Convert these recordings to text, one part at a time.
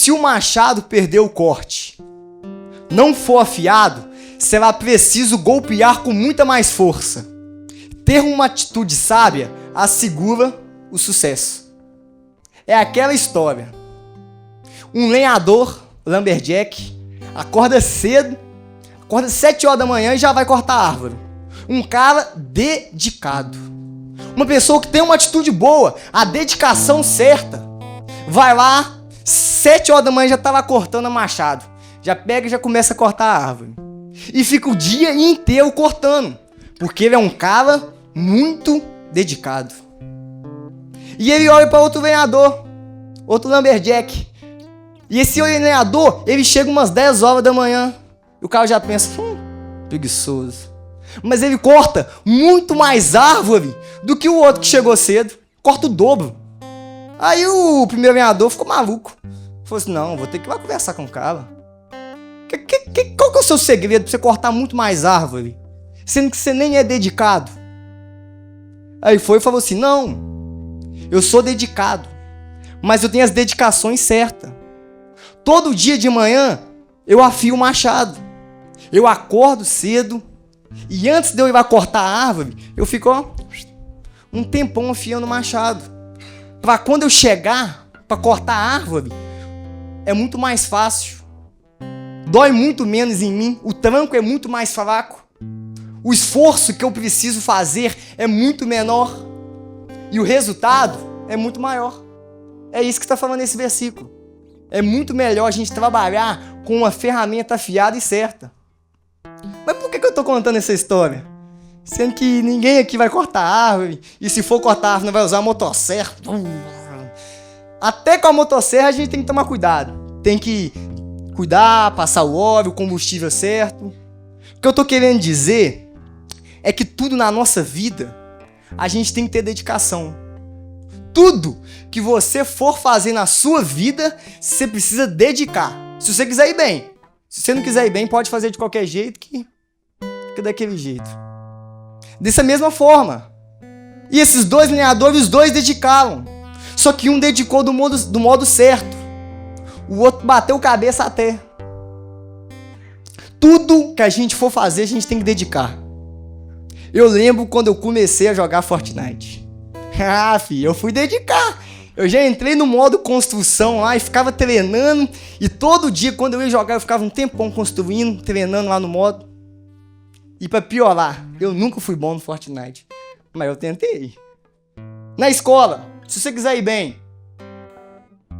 se o machado perder o corte, não for afiado, será preciso golpear com muita mais força. Ter uma atitude sábia assegura o sucesso. É aquela história. Um lenhador, lumberjack, acorda cedo, acorda 7 horas da manhã e já vai cortar a árvore. Um cara dedicado. Uma pessoa que tem uma atitude boa, a dedicação certa. Vai lá, 7 horas da manhã já tá lá cortando a machado. Já pega e já começa a cortar a árvore. E fica o dia inteiro cortando. Porque ele é um cara muito dedicado. E ele olha para outro lenhador, outro lumberjack. E esse lenhador, ele chega umas 10 horas da manhã. E o cara já pensa, preguiçoso. Mas ele corta muito mais árvore do que o outro que chegou cedo. Corta o dobro. Aí o primeiro lenhador ficou maluco. Falou assim, não, vou ter que ir lá conversar com o cara. Qual que é o seu segredo pra você cortar muito mais árvore? Sendo que você nem é dedicado. Aí foi e falou assim, não, eu sou dedicado. Mas eu tenho as dedicações certas. Todo dia de manhã eu afio o machado. Eu acordo cedo. E antes de eu ir lá cortar a árvore, eu fico um tempão afiando o machado. Pra quando eu chegar pra cortar a árvore, é muito mais fácil. Dói muito menos em mim. O tranco é muito mais fraco. O esforço que eu preciso fazer é muito menor. E o resultado é muito maior. É isso que está falando nesse versículo. É muito melhor a gente trabalhar com uma ferramenta afiada e certa. Mas por que eu estou contando essa história? Sendo que ninguém aqui vai cortar árvore. E se for cortar árvore, não vai usar a motosserra. Até com a motosserra a gente tem que tomar cuidado. Tem que cuidar, passar o óleo, o combustível certo. O que eu estou querendo dizer é que tudo na nossa vida a gente tem que ter dedicação. Tudo que você for fazer na sua vida, você precisa dedicar. Se você quiser ir bem. Se você não quiser ir bem, pode fazer de qualquer jeito que fica daquele jeito. Dessa mesma forma. E esses dois lenhadores, os dois dedicaram. Só que um dedicou do modo certo. O outro bateu cabeça até. Tudo que a gente for fazer, a gente tem que dedicar. Eu lembro quando eu comecei a jogar Fortnite. Filho, eu fui dedicar. Eu já entrei no modo construção lá e ficava treinando. E todo dia, quando eu ia jogar, eu ficava um tempão construindo, treinando lá no modo. E pra piorar, eu nunca fui bom no Fortnite. Mas eu tentei. Na escola, se você quiser ir bem.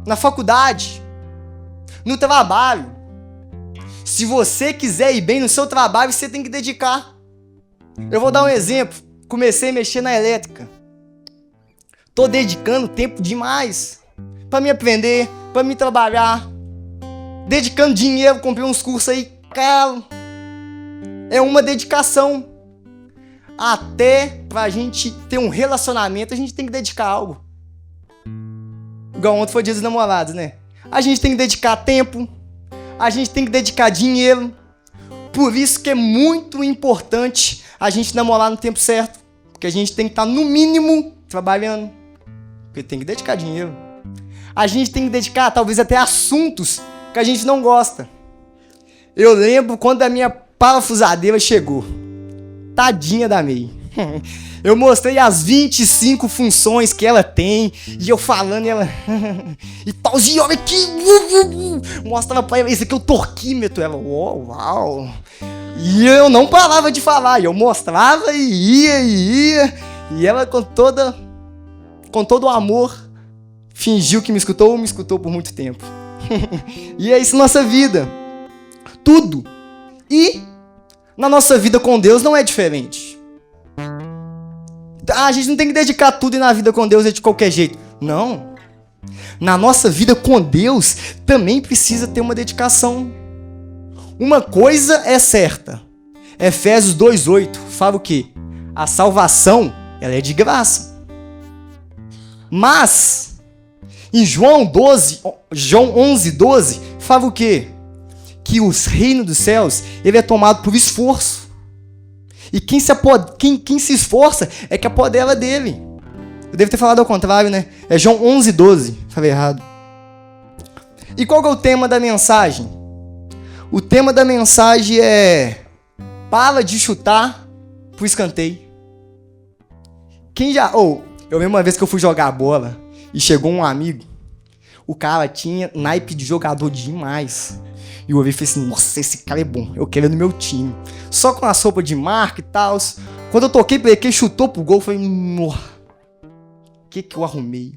Na faculdade. No trabalho. Se você quiser ir bem no seu trabalho, você tem que dedicar. Eu vou dar um exemplo. Comecei a mexer na elétrica. Tô dedicando tempo demais pra me aprender, pra me trabalhar. Dedicando dinheiro, comprei uns cursos aí caro. É uma dedicação. Até pra gente ter um relacionamento, a gente tem que dedicar algo. Igual ontem foi Dia dos Namorados, né? A gente tem que dedicar tempo. A gente tem que dedicar dinheiro. Por isso que é muito importante a gente namorar no tempo certo. Porque a gente tem que estar, no mínimo, trabalhando. Porque tem que dedicar dinheiro. A gente tem que dedicar, talvez, até assuntos que a gente não gosta. Eu lembro quando a minha parafusadeira chegou. Tadinha da May. Eu mostrei as 25 funções que ela tem. E eu falando e ela... e pauzinho, olha aqui. Mostrava pra ela, esse aqui é o torquímetro. Ela, uau. E eu não parava de falar. E eu mostrava e ia. E ela com todo o amor, fingiu que me escutou por muito tempo. E é isso na nossa vida. Tudo. E na nossa vida com Deus não é diferente. A gente não tem que dedicar tudo e na vida com Deus é de qualquer jeito. Não. Na nossa vida com Deus também precisa ter uma dedicação. Uma coisa é certa. Efésios 2:8 fala o quê? A salvação, ela é de graça. Mas em João 11:12 fala o quê? Que o reino dos céus, ele é tomado por esforço. E quem se esforça é que apodera dele. Eu devo ter falado ao contrário, né? É João 11:12. Falei errado. E qual que é o tema da mensagem? O tema da mensagem é: para de chutar pro escanteio. Quem já... eu lembro uma vez que eu fui jogar bola e chegou um amigo. O cara tinha naipe de jogador demais. E eu ouvi e falei assim: nossa, esse cara é bom, eu quero ele no meu time. Só com a sopa de marca e tal. Quando eu toquei pra ele, que ele chutou pro gol, eu falei: o que eu arrumei?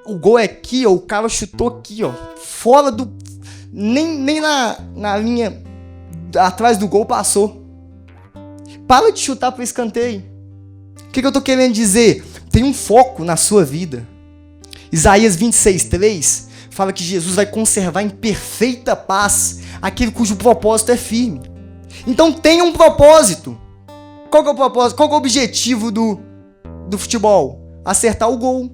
O gol é aqui, ó, o cara chutou aqui, ó, fora do... Nem na linha atrás do gol passou. Para de chutar pro escanteio. O que eu tô querendo dizer? Tem um foco na sua vida. Isaías 26:3 fala que Jesus vai conservar em perfeita paz aquele cujo propósito é firme. Então tenha um propósito. Qual que é o propósito? Qual que é o objetivo do futebol? Acertar o gol.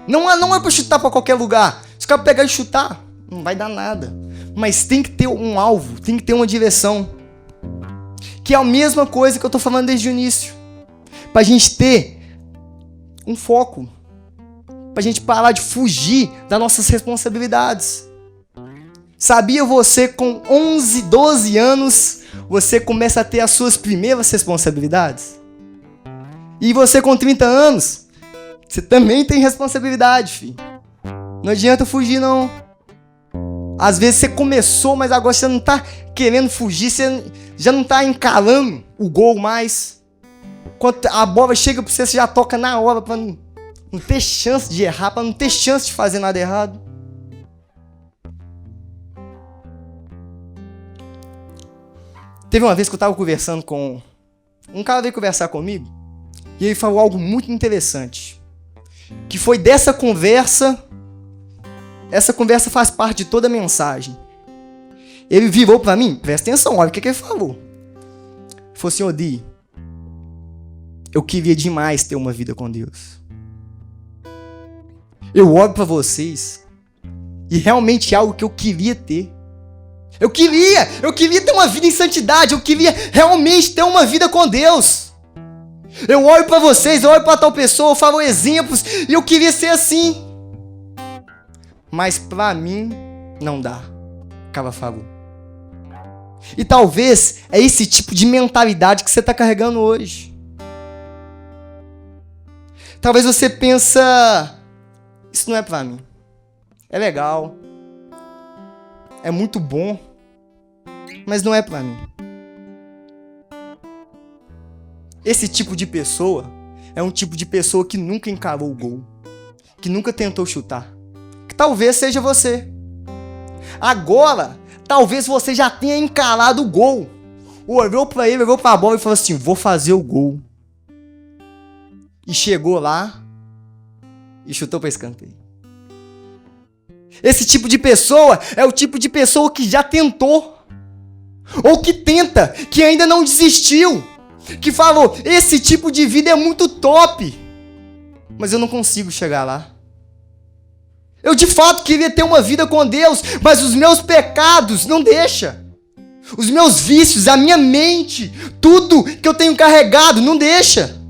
Não é pra chutar pra qualquer lugar. Se o cara pegar e chutar, não vai dar nada. Mas tem que ter um alvo, tem que ter uma direção. Que é a mesma coisa que eu tô falando desde o início. Pra gente ter um foco. Pra gente parar de fugir das nossas responsabilidades. Sabia você, com 11, 12 anos, você começa a ter as suas primeiras responsabilidades? E você com 30 anos, você também tem responsabilidade, filho. Não adianta fugir, não. Às vezes você começou, mas agora você não tá querendo fugir, você já não tá encalando o gol mais. Quando a bola chega pra você, você já toca na hora pra não ter chance de errar, pra não ter chance de fazer nada errado. Teve uma vez que eu tava conversando com... um cara veio conversar comigo e ele falou algo muito interessante. Que foi dessa conversa... Essa conversa faz parte de toda a mensagem. Ele virou pra mim, presta atenção, olha o que ele falou. Ele falou assim: Odi, eu queria demais ter uma vida com Deus. Eu olho pra vocês e realmente é algo que eu queria ter. Eu queria ter uma vida em santidade, eu queria realmente ter uma vida com Deus. Eu olho pra vocês, eu olho pra tal pessoa, eu falo exemplos e eu queria ser assim. Mas pra mim, não dá. Acaba falando. E talvez é esse tipo de mentalidade que você está carregando hoje. Talvez você pensa: isso não é pra mim. É legal. É muito bom. Mas não é pra mim. Esse tipo de pessoa é um tipo de pessoa que nunca encarou o gol. Que nunca tentou chutar. Talvez seja você. Agora, talvez você já tenha encarado o gol. Olhou pra ele, olhou pra bola e falou assim: vou fazer o gol. E chegou lá e chutou pra escanteio. Esse tipo de pessoa é o tipo de pessoa que já tentou. Ou que tenta, que ainda não desistiu. Que falou: esse tipo de vida é muito top, mas eu não consigo chegar lá. Eu de fato queria ter uma vida com Deus, mas os meus pecados não deixam. Os meus vícios, a minha mente, tudo que eu tenho carregado não deixa.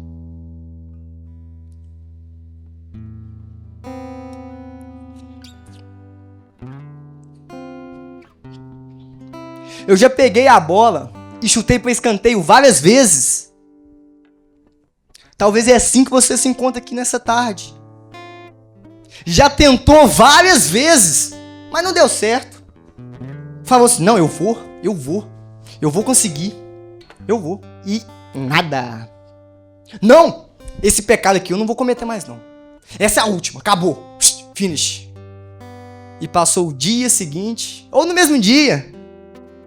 Eu já peguei a bola e chutei para escanteio várias vezes. Talvez é assim que você se encontra aqui nessa tarde. Já tentou várias vezes, mas não deu certo. Falou assim: não, eu vou conseguir, eu vou. E nada. Não, esse pecado aqui eu não vou cometer mais não. Essa é a última, acabou, finish. E passou o dia seguinte, ou no mesmo dia,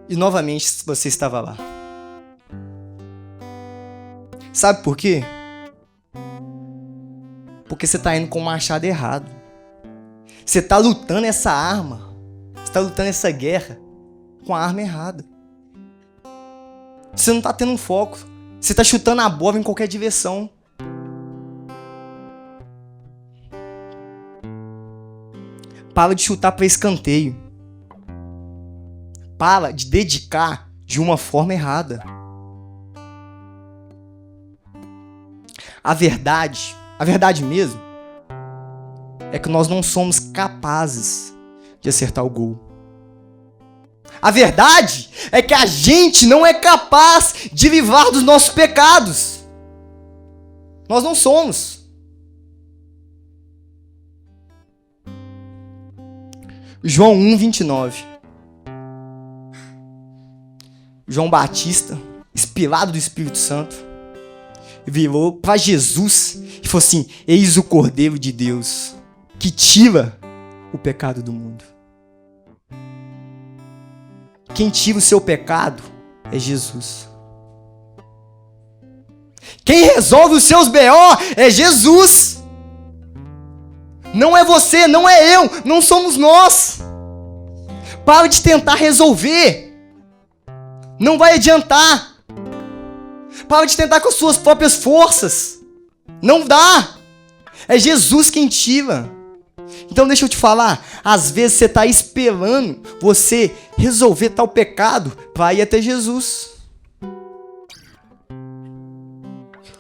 e novamente você estava lá. Sabe por quê? Porque você está indo com o machado errado. Você está lutando essa arma. Você está lutando essa guerra com a arma errada. Você não está tendo um foco. Você está chutando a bola em qualquer direção. Para de chutar para escanteio. Para de dedicar de uma forma errada. A verdade mesmo, é que nós não somos capazes de acertar o gol. A verdade é que a gente não é capaz de livrar dos nossos pecados. Nós não somos. João 1:29. João Batista, inspirado do Espírito Santo, virou para Jesus e falou assim: eis o Cordeiro de Deus que tira o pecado do mundo. Quem tira o seu pecado é Jesus. Quem resolve os seus BO é Jesus. Não é você, não é eu, não somos nós. Para de tentar resolver. Não vai adiantar. Para de tentar com as suas próprias forças. Não dá. É Jesus quem tira. Então deixa eu te falar, às vezes você está esperando você resolver tal pecado para ir até Jesus.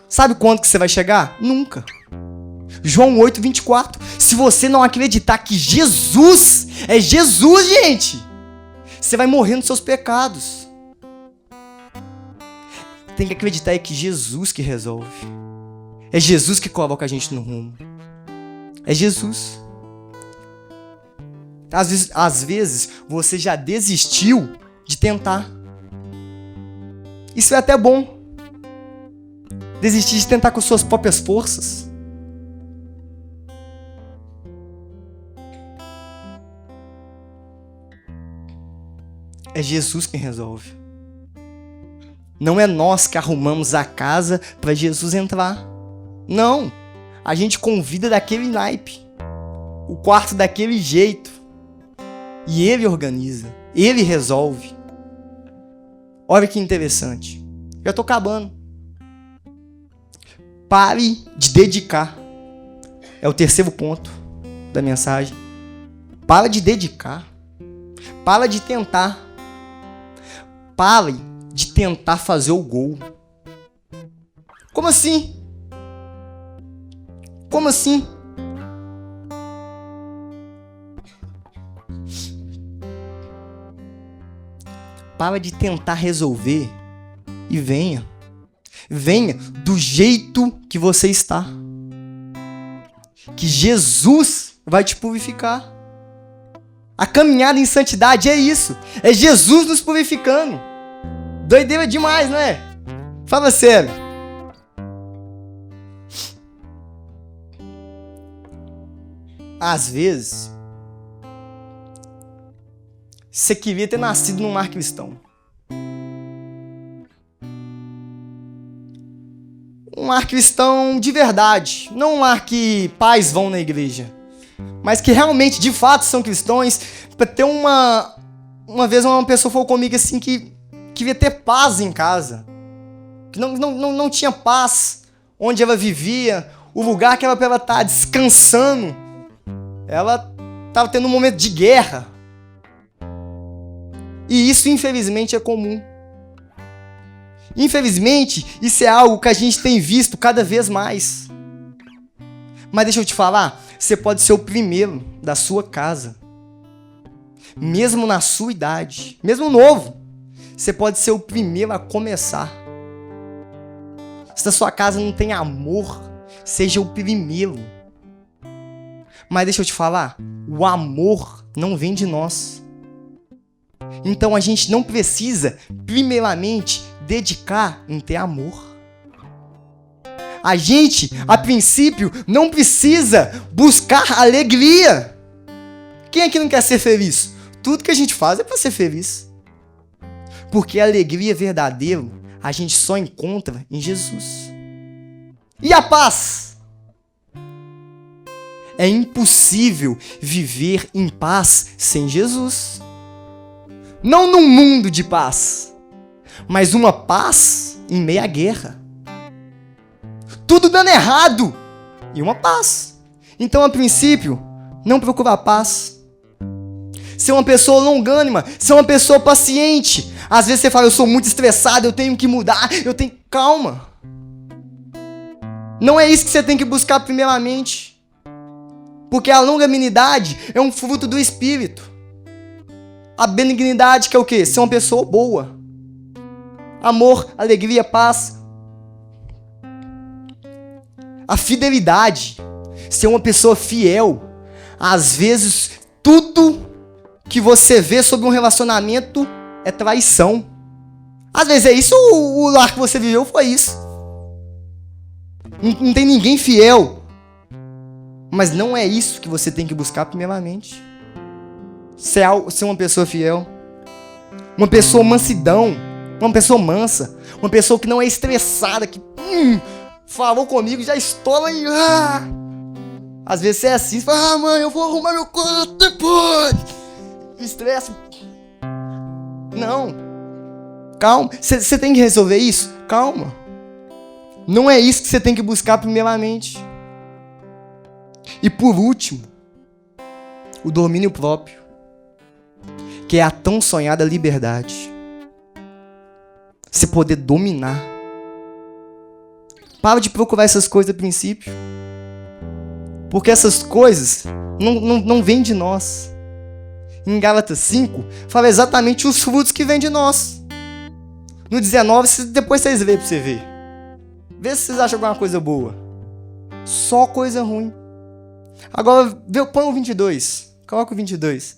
Sabe quando que você vai chegar? Nunca. João 8:24. Se você não acreditar que Jesus é Jesus, gente, você vai morrer nos seus pecados. Tem que acreditar é que Jesus que resolve. É Jesus que coloca a gente no rumo. É Jesus. Às vezes você já desistiu de tentar. Isso é até bom. Desistir de tentar com suas próprias forças. É Jesus quem resolve. Não é nós que arrumamos a casa para Jesus entrar. Não. A gente convida daquele naipe. O quarto daquele jeito. E ele organiza. Ele resolve. Olha que interessante. Já estou acabando. Pare de dedicar. É o terceiro ponto da mensagem. Para de dedicar. Para de tentar. Pare de tentar fazer o gol. Como assim? Como assim? Para de tentar resolver e venha. Venha do jeito que você está. Que Jesus vai te purificar. A caminhada em santidade é isso. É Jesus nos purificando. Doideira demais, não é? Fala sério. Às vezes, você queria ter nascido num lar cristão. Um lar cristão de verdade. Não um lar que pais vão na igreja. Mas que realmente, de fato, são cristãos. Para ter uma vez uma pessoa falou comigo assim que queria ter paz em casa. Que não tinha paz onde ela vivia. O lugar que ela para ela estar descansando. Ela estava tendo um momento de guerra. E isso, infelizmente, é comum. Infelizmente, isso é algo que a gente tem visto cada vez mais. Mas deixa eu te falar, você pode ser o primeiro da sua casa. Mesmo na sua idade, mesmo novo, você pode ser o primeiro a começar. Se a sua casa não tem amor, seja o primeiro. Mas deixa eu te falar, o amor não vem de nós. Então a gente não precisa, primeiramente, dedicar em ter amor. A gente, a princípio, não precisa buscar alegria. Quem é que não quer ser feliz? Tudo que a gente faz é para ser feliz. Porque a alegria verdadeira a gente só encontra em Jesus. E a paz? É impossível viver em paz sem Jesus. Não num mundo de paz, mas uma paz em meio à guerra. Tudo dando errado e uma paz. Então, a princípio, não procurar paz. Ser uma pessoa longânima, ser uma pessoa paciente. Às vezes você fala, eu sou muito estressado, eu tenho que mudar, eu tenho... Calma. Não é isso que você tem que buscar primeiramente. Porque a longanimidade é um fruto do Espírito. A benignidade, que é o quê? Ser uma pessoa boa. Amor, alegria, paz. A fidelidade, ser uma pessoa fiel. Às vezes, tudo que você vê sobre um relacionamento é traição. Às vezes é isso, o lar que você viveu foi isso. Não tem ninguém fiel. Mas não é isso que você tem que buscar primeiramente. Ser uma pessoa fiel. Uma pessoa mansidão. Uma pessoa mansa. Uma pessoa que não é estressada. Que falou comigo, já estoura e... Às vezes você é assim. Você fala, mãe, eu vou arrumar meu quarto depois. Estresse. Não. Calma. Você tem que resolver isso? Calma. Não é isso que você tem que buscar primeiramente. E por último, o domínio próprio, que é a tão sonhada liberdade. Você poder dominar. Para de procurar essas coisas a princípio. Porque essas coisas não vêm de nós. Em Gálatas 5, fala exatamente os frutos que vêm de nós. No 19, depois vocês lêem pra você ver. Vê se vocês acham alguma coisa boa. Só coisa ruim. Agora, põe o 22. Coloca o 22.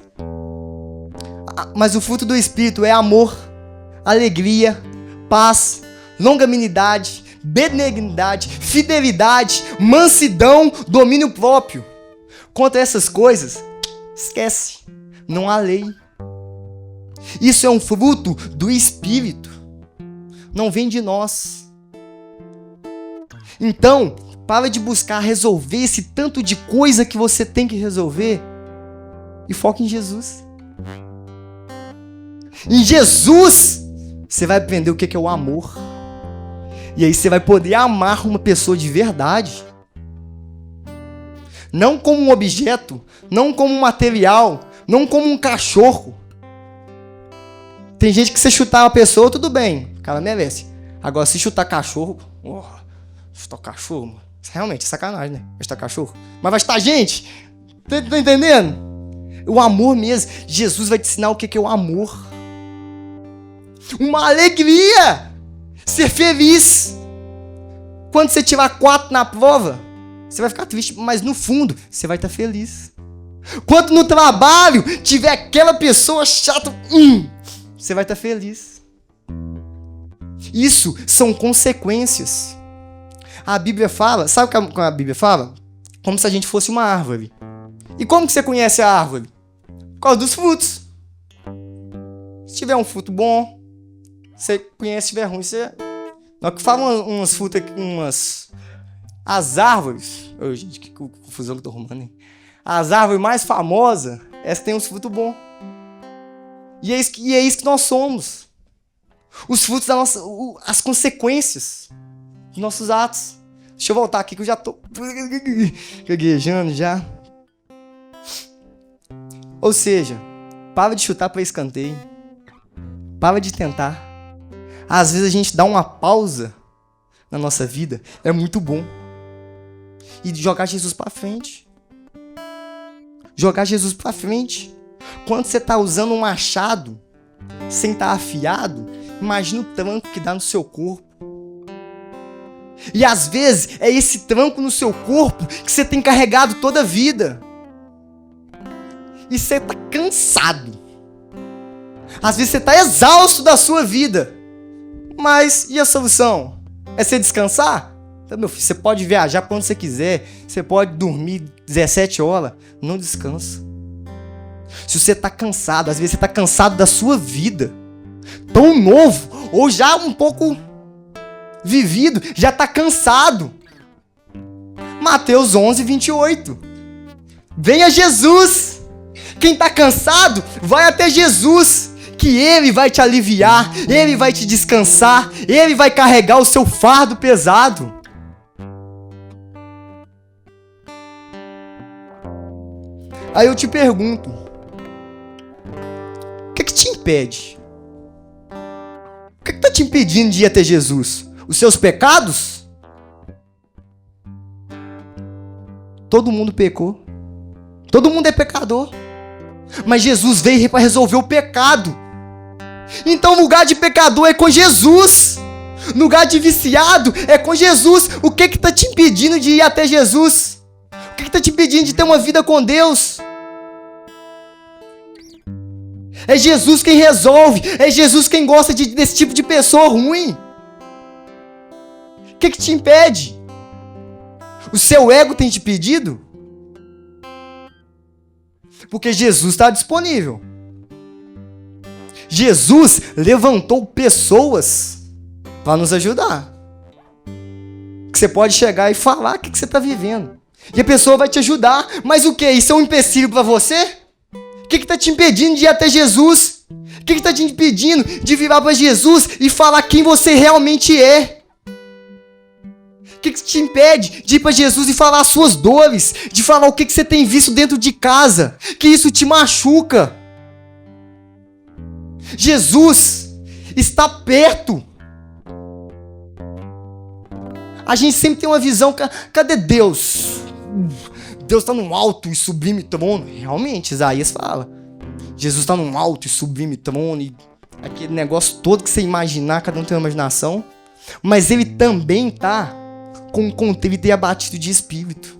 Mas o fruto do Espírito é amor, alegria, paz, longanimidade, benignidade, fidelidade, mansidão, domínio próprio. Contra essas coisas, esquece. Não há lei. Isso é um fruto do Espírito. Não vem de nós. Então, para de buscar resolver esse tanto de coisa que você tem que resolver e foca em Jesus. Em Jesus, você vai aprender o que é o amor. E aí você vai poder amar uma pessoa de verdade. Não como um objeto, não como um material, não como um cachorro. Tem gente que se chutar uma pessoa, tudo bem, o cara merece. Agora, se chutar cachorro, chutar cachorro, mano. Realmente é sacanagem, né? Vai chutar cachorro. Mas vai chutar gente. Tá entendendo? O amor mesmo. Jesus vai te ensinar o que é o amor. Uma alegria. Ser feliz. Quando você tirar 4 na prova, você vai ficar triste, mas no fundo, você vai estar feliz. Quando no trabalho tiver aquela pessoa chata, você vai estar feliz. Isso são consequências. A Bíblia fala, sabe o que a Bíblia fala? Como se a gente fosse uma árvore. E como que você conhece a árvore? Por causa dos frutos. Se tiver um fruto bom, você conhece. Se tiver ruim, você... Na hora que falam umas frutas, as árvores... gente, que confusão que eu tô arrumando, hein? As árvores mais famosas, essas têm uns frutos bons. E é isso que nós somos. Os frutos da nossa... As consequências dos nossos atos. Deixa eu voltar aqui que eu já tô gaguejando já. Ou seja, para de chutar para escanteio. Para de tentar. Às vezes a gente dá uma pausa na nossa vida. É muito bom. E jogar Jesus para frente. Jogar Jesus para frente. Quando você tá usando um machado sem estar afiado, imagina o tranco que dá no seu corpo. E às vezes é esse tranco no seu corpo que você tem carregado toda a vida. E você tá cansado. Às vezes você tá exausto da sua vida. Mas e a solução? É você descansar? Então, meu filho, você pode viajar pra onde você quiser. Você pode dormir 17 horas. Não descansa. Se você tá cansado, às vezes você tá cansado da sua vida. Tão novo, ou já um pouco vivido, já tá cansado. Mateus 11, 28. Venha Jesus. Quem tá cansado, vai até Jesus, que Ele vai te aliviar, Ele vai te descansar, Ele vai carregar o seu fardo pesado. Aí eu te pergunto, o que te impede? O que tá te impedindo de ir até Jesus? Os seus pecados? Todo mundo pecou. Todo mundo é pecador. Mas Jesus veio para resolver o pecado. Então o lugar de pecador é com Jesus. No lugar de viciado é com Jesus. O que está te impedindo de ir até Jesus? O que está te impedindo de ter uma vida com Deus? É Jesus quem resolve. É Jesus quem gosta desse tipo de pessoa ruim. O que te impede? O seu ego tem te pedido? Porque Jesus está disponível. Jesus levantou pessoas para nos ajudar. Que você pode chegar e falar o que você está vivendo. E a pessoa vai te ajudar. Mas o que? Isso é um empecilho para você? O que está te impedindo de ir até Jesus? O que está te impedindo de virar para Jesus e falar quem você realmente é? O que te impede de ir para Jesus e falar as suas dores? De falar o que você tem visto dentro de casa? Que isso te machuca. Jesus está perto. A gente sempre tem uma visão, cadê Deus? Deus está num alto e sublime trono. Realmente, Isaías fala. Jesus está num alto e sublime trono. E aquele negócio todo que você imaginar, cada um tem uma imaginação. Mas ele também está com um contrito e abatido de espírito.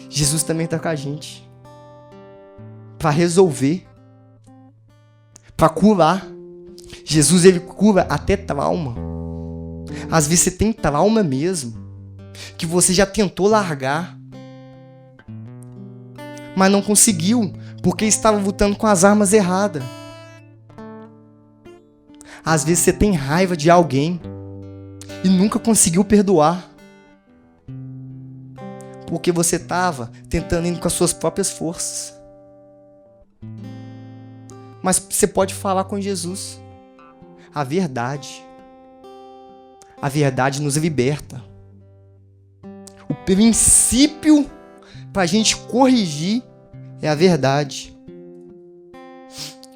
Jesus também está com a gente. Para resolver. Para curar. Jesus, ele cura até trauma. Às vezes você tem trauma mesmo, que você já tentou largar, mas não conseguiu, porque estava lutando com as armas erradas. Às vezes você tem raiva de alguém e nunca conseguiu perdoar, porque você estava tentando ir com as suas próprias forças. Mas você pode falar com Jesus. A verdade. A verdade nos liberta. O princípio para a gente corrigir é a verdade.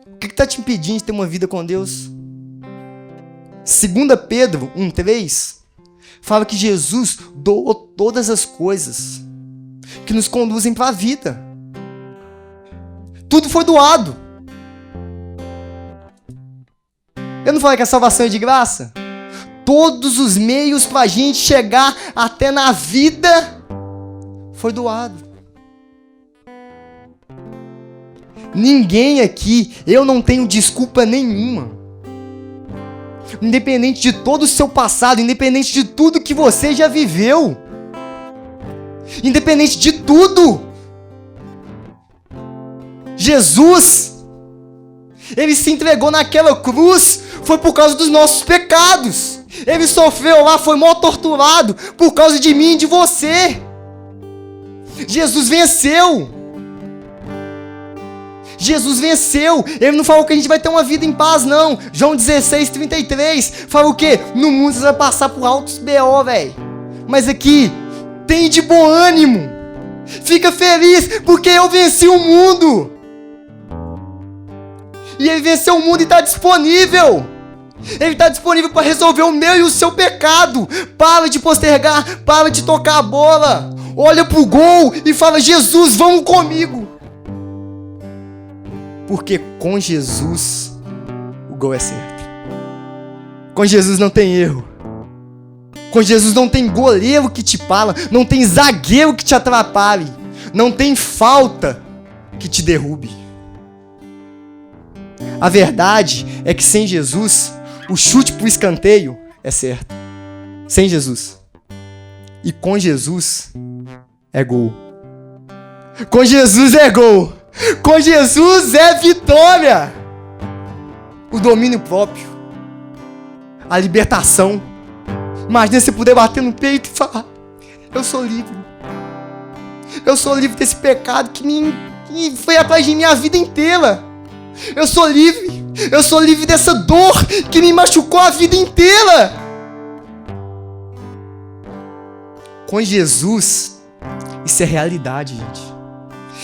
O que está te impedindo de ter uma vida com Deus? 2 Pedro 1,3 fala que Jesus doou todas as coisas que nos conduzem para a vida. Tudo foi doado. Eu não falei que a salvação é de graça? Todos os meios para a gente chegar até na vida foi doado. Ninguém aqui, eu não tenho desculpa nenhuma. Independente de todo o seu passado, independente de tudo que você já viveu, independente de tudo, Jesus, ele se entregou naquela cruz, foi por causa dos nossos pecados. Ele sofreu lá, foi mal torturado por causa de mim e de você. Jesus venceu. Jesus venceu. Ele não falou que a gente vai ter uma vida em paz, não. João 16:33 fala o quê? No mundo você vai passar por altos B.O., velho. Mas aqui, tem de bom ânimo. Fica feliz, porque eu venci o mundo. E ele venceu o mundo e está disponível. Ele está disponível para resolver o meu e o seu pecado. Para de postergar, para de tocar a bola. Olha pro gol e fala: Jesus, vamos comigo. Porque com Jesus o gol é certo. Com Jesus não tem erro. Com Jesus não tem goleiro que te pala, não tem zagueiro que te atrapalhe, não tem falta que te derrube. A verdade é que sem Jesus, o chute pro escanteio é certo. Sem Jesus. E com Jesus é gol. Com Jesus é gol. Com Jesus é vitória. O domínio próprio. A libertação. Imagina você poder bater no peito e falar: eu sou livre. Eu sou livre desse pecado que foi atrás de mim a vida inteira. Eu sou livre. Eu sou livre dessa dor que me machucou a vida inteira. Com Jesus, isso é realidade, gente.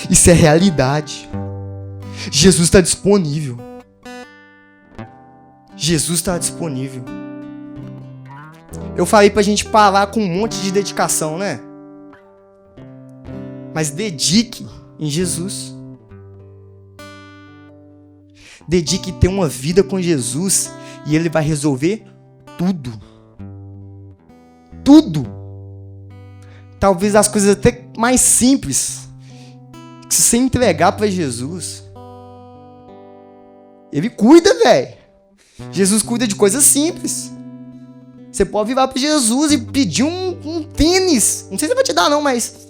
Isso é realidade. Jesus está disponível. Jesus está disponível. Eu falei pra gente parar com um monte de dedicação, né? mas dedique em Jesus. Dedique ter uma vida com Jesus e Ele vai resolver tudo. Tudo. Talvez as coisas até mais simples. Que se você entregar para Jesus, Ele cuida, velho. Jesus cuida de coisas simples. Você pode virar para Jesus e pedir um tênis. Não sei se ele vai te dar não, mas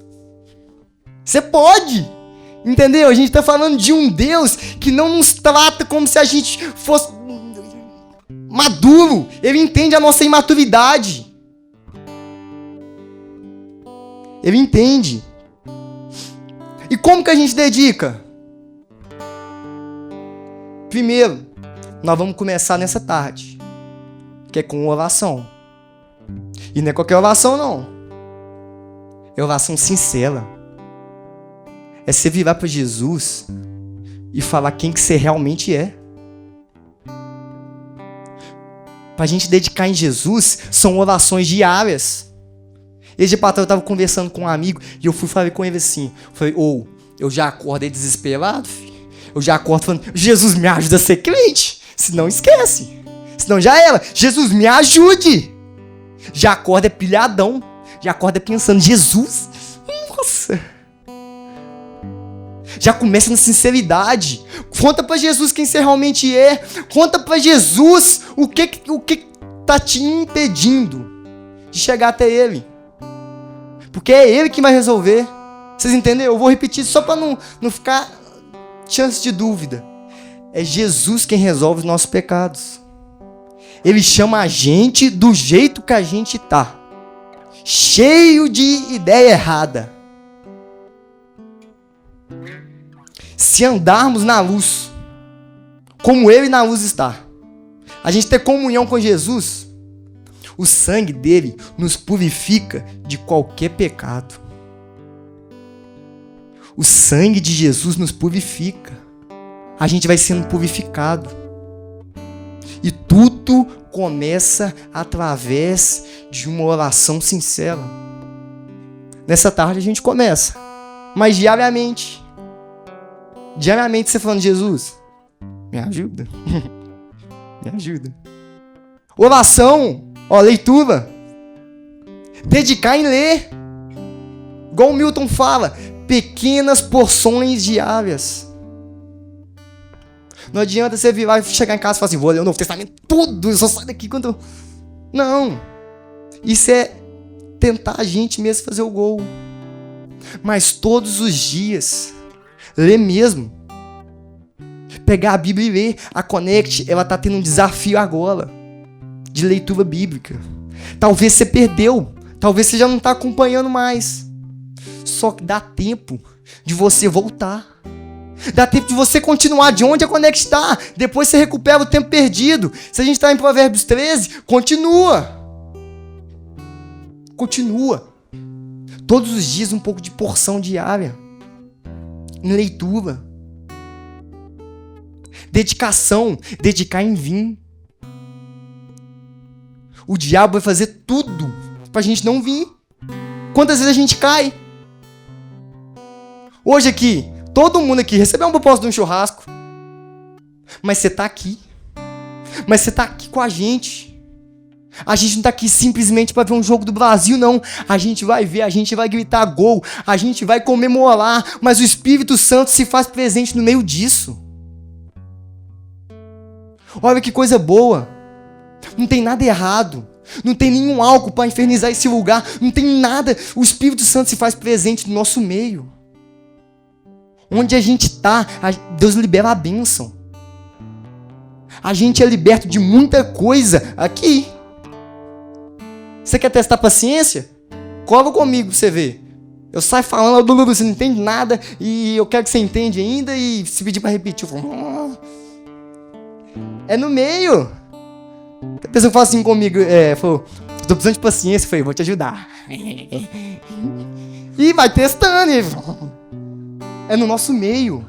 você pode. Entendeu? A gente está falando de um Deus que não nos trata como se a gente fosse maduro. Ele entende a nossa imaturidade. Ele entende. E como que a gente dedica? Primeiro, nós vamos começar nessa tarde, que é com oração. E não é qualquer oração, não. É oração sincera. É você virar para Jesus e falar quem que você realmente é. Para a gente dedicar em Jesus, são orações diárias. Esse dia patrão, eu estava conversando com um amigo e eu falei com ele assim. Falei, eu já acordei desesperado, filho. Eu já acordo falando, Jesus me ajuda a ser crente. Senão esquece. Senão já era. Jesus me ajude. Já acorda pilhadão. Já acorda pensando, Jesus, nossa. Já começa na sinceridade. Conta pra Jesus quem você realmente é. Conta pra Jesus o que tá te impedindo de chegar até Ele. Porque é Ele que vai resolver. Vocês entenderam? Eu vou repetir só pra não ficar chance de dúvida. É Jesus quem resolve os nossos pecados. Ele chama a gente do jeito que a gente tá. Cheio de ideia errada. Se andarmos na luz, como Ele na luz está, a gente ter comunhão com Jesus, o sangue dele nos purifica de qualquer pecado. O sangue de Jesus nos purifica. A gente vai sendo purificado. E tudo começa através de uma oração sincera. Nessa tarde a gente começa, mas diariamente. Diariamente você falando, Jesus, me ajuda. Me ajuda. Oração, leitura. Dedicar em ler. Igual o Milton fala, pequenas porções diárias. Não adianta você virar e chegar em casa e falar assim, vou ler o Novo Testamento tudo, eu só saio daqui quando... Não. Isso é tentar a gente mesmo fazer o gol. Mas todos os dias, ler mesmo. Pegar a Bíblia e ler. A Connect, ela tá tendo um desafio agora de leitura bíblica. Talvez você perdeu. Talvez você já não tá acompanhando mais. Só que dá tempo de você voltar. Dá tempo de você continuar de onde a Connect está. Depois você recupera o tempo perdido. Se a gente está em Provérbios 13, continua. Continua. Todos os dias um pouco de porção diária. Em leitura. Dedicação. Dedicar em vir. O diabo vai fazer tudo pra gente não vir. Quantas vezes a gente cai? Hoje aqui, todo mundo aqui recebeu uma proposta de um churrasco. Mas você tá aqui. Mas você tá aqui com a gente. A gente não tá aqui simplesmente para ver um jogo do Brasil, não. A gente vai ver, a gente vai gritar gol, a gente vai comemorar, mas o Espírito Santo se faz presente no meio disso. Olha que coisa boa. Não tem nada errado. Não tem nenhum álcool para infernizar esse lugar. Não tem nada. O Espírito Santo se faz presente no nosso meio. Onde a gente tá, Deus libera a bênção. A gente é liberto de muita coisa aqui. Você quer testar paciência? Cola comigo pra você ver. Eu saio falando, você não entende nada, e eu quero que você entenda ainda, e se pedir pra repetir, eu falo, é no meio. A pessoa fala assim comigo, falou, tô precisando de paciência, eu falei, vou te ajudar. E vai testando. É no nosso meio.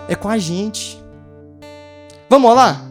É com a gente. Vamos lá?